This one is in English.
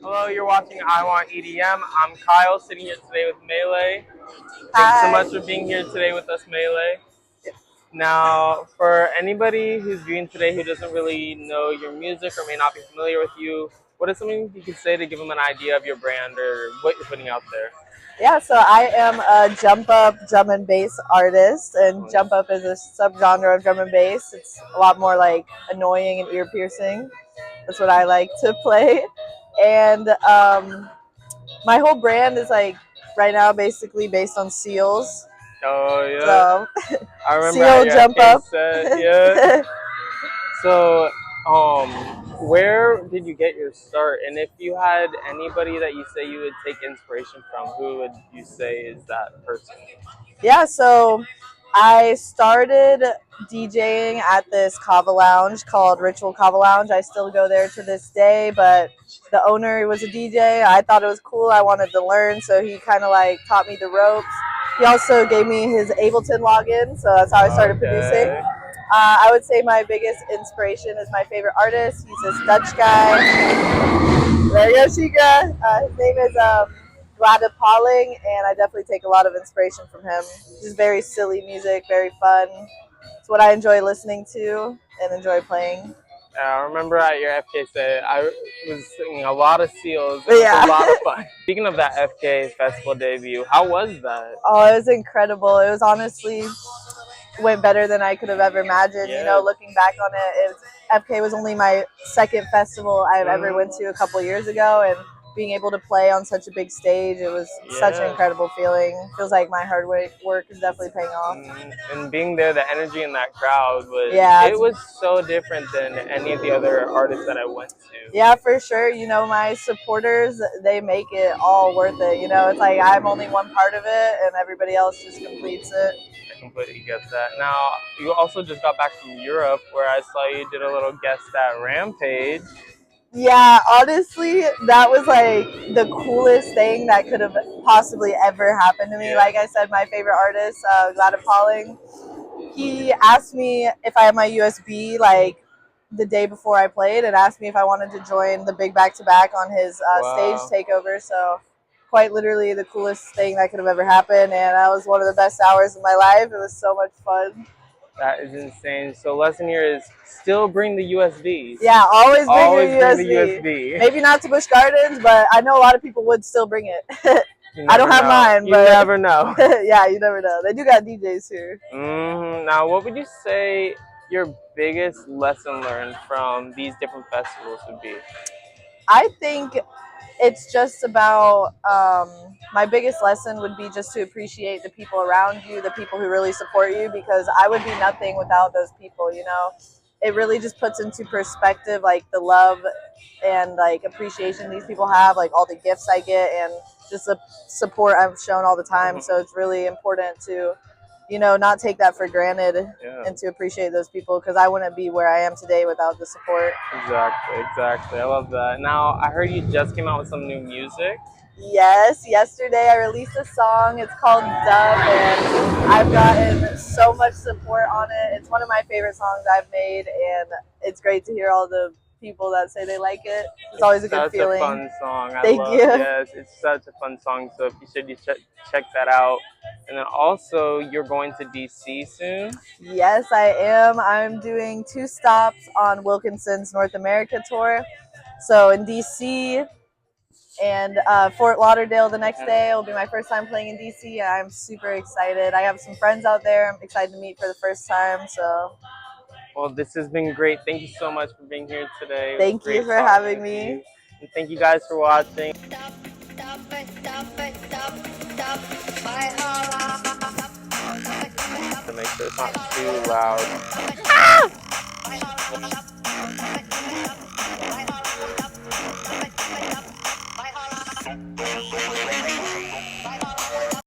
Hello, you're watching I Want EDM. I'm Kyle, sitting here today with MAYLAY. Thanks so Hi. much for being here today with us, MAYLAY. Now, for anybody who's viewing today who doesn't really know your music or may not be familiar with you, what is something you could say to give them an idea of your brand or what you're putting out there? Yeah, so I am a jump up drum and bass artist, and jump up is a subgenre of drum and bass. It's a lot more like annoying and ear piercing. That's what I like to play. And my whole brand is like right now basically based on seals. Oh, yeah. So I remember at seal your jump FK up. set, yeah. So, where did you get your start? And if you had anybody that you say you would take inspiration from, who would you say is that person? Yeah, so I started DJing at this kava lounge called Ritual Kava Lounge. I still go there to this day, but the owner was a DJ. I thought it was cool. I wanted to learn, so he kind of like taught me the ropes. He also gave me his Ableton login, so that's how I started producing. Okay. I would say my biggest inspiration is my favorite artist. He's this Dutch guy. There you go, Shika. His name is Glada Pauling, and I definitely take a lot of inspiration from him. Just very silly music, very fun. It's what I enjoy listening to and enjoy playing. I remember at your FK set, I was singing a lot of seals. It But was a yeah. lot of fun. Speaking of that FK festival debut, how was that? Oh, it was incredible. It was honestly went better than I could have ever imagined. You know, Yeah. looking back on FK was only my second festival I've ever went to a couple years ago, and being able to play on such a big stage, it was such an Yeah. incredible feeling. Feels like my hard work is definitely paying off. And being there, the energy in that crowd Yeah, it was so different than any of the other artists that I went to. yeah, for sure. You know, my supporters, they make it all worth it. You know, it's like I'm only one part of it, and everybody else just completes it. I completely get that. Now, you also just got back from Europe, where I saw you did a little guest at Rampage. Yeah, honestly, that was like the coolest thing that could have possibly ever happened to me. Yeah. Like I said, my favorite artist, Glada Pauling, he asked me if I had my USB like the day before I played, and asked me if I wanted to join the big back to back on his stage Wow. takeover. So, quite literally the coolest thing that could have ever happened, and that was one of the best hours of my life. It was so much fun. That is insane. So lesson here is still bring the USBs. Yeah, always bring your Always bring the USB. USB. Maybe not to Busch Gardens, but I know a lot of people would still bring it. I don't have Know. mine, You but never know. yeah, you never know. They do got DJs here. Now, what would you say your biggest lesson learned from these different festivals would be? I think it's just about my biggest lesson would be just to appreciate the people around you, the people who really support you, because I would be nothing without those people. You know, it really just puts into perspective like the love and like appreciation these people have, like all the gifts I get and just the support I'm shown all the time. So it's really important to, you know, not take that for granted and to appreciate those people, because I wouldn't be where I am today without the support. Exactly. I love that. Now, I heard you just came out with some new music. Yes, yesterday I released a song. It's called Dove, and I've gotten so much support on it. It's one of my favorite songs I've made, and it's great to hear all the people that say they like it. It's always a good feeling. Such a fun song. Thank you. Yes, it's such a fun song. So if you check that out. And then also, you're going to DC soon. Yes, I am. I'm doing 2 stops on Wilkinson's North America tour. So in DC and Fort Lauderdale the next day. It will be my first time playing in DC. I'm super excited. I have some friends out there I'm excited to meet for the first time. So, well, this has been great. Thank you so much for being here today. Thank you for having me. And thank you guys for watching. To make sure it's not too loud.